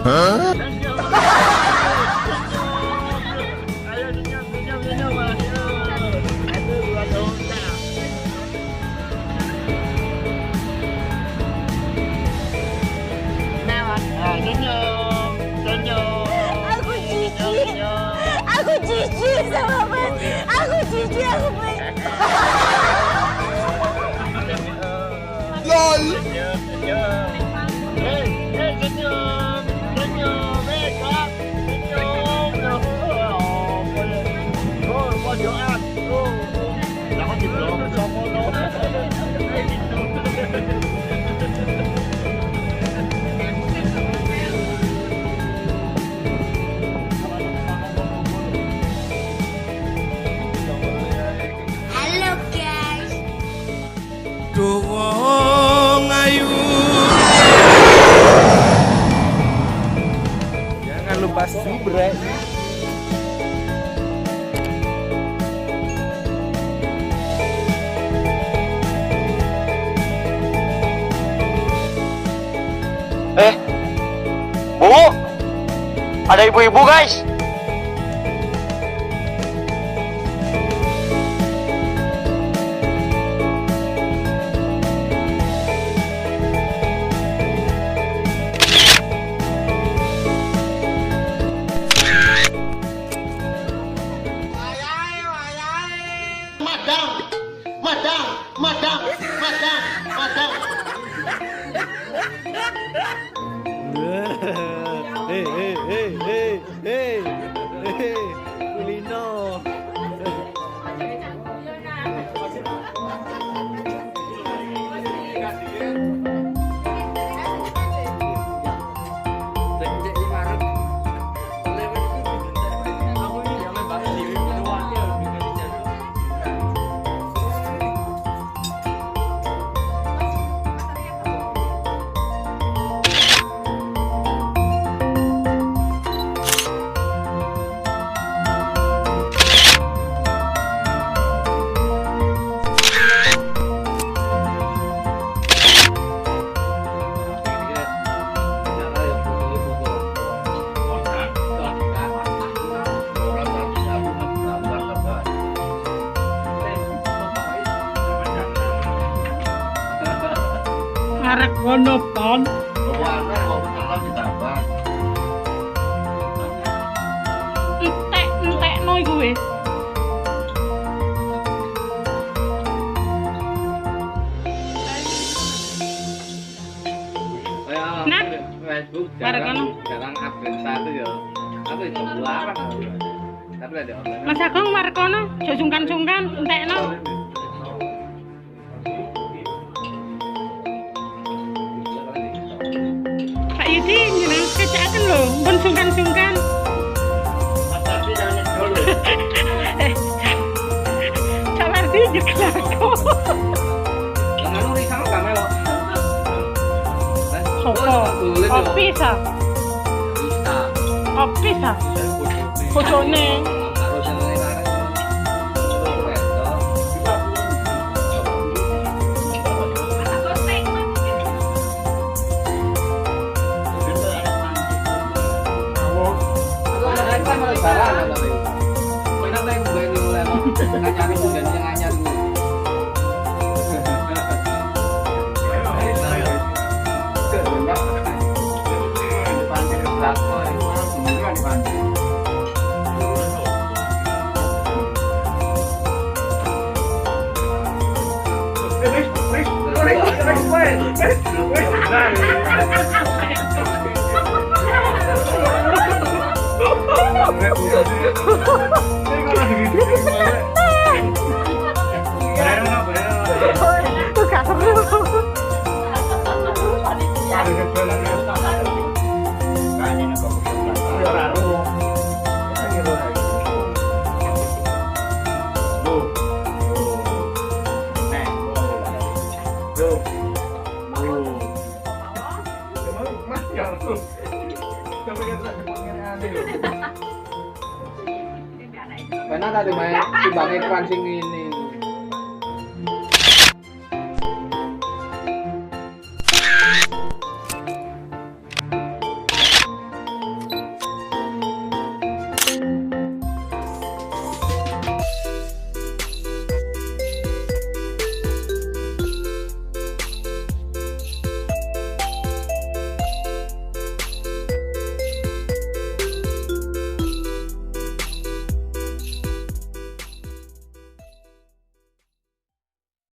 Aku jijik sama Mas. Aku jijik, aku pengen. LOL. Halo guys. Wong ayu. Jangan lupa subscribe. Bu, ada ibu-ibu guys. Kulino. Arek ngono pon. Entek-entekno iku wis. Nah, Facebook jarang update status ya. Aku itu larang. Tapi ada online. Mas Agung marek kono, aja sungkan-sungkan entekno. Pak Yudi jeneng kecakaken lho, pun sungkan-sungkan. Sabar sih jeklak. Ngono risang gak melo. Sopo? Opis ah. Bisa. Opis ah. Bojone. Karena tadi main timbang iklan sing ini.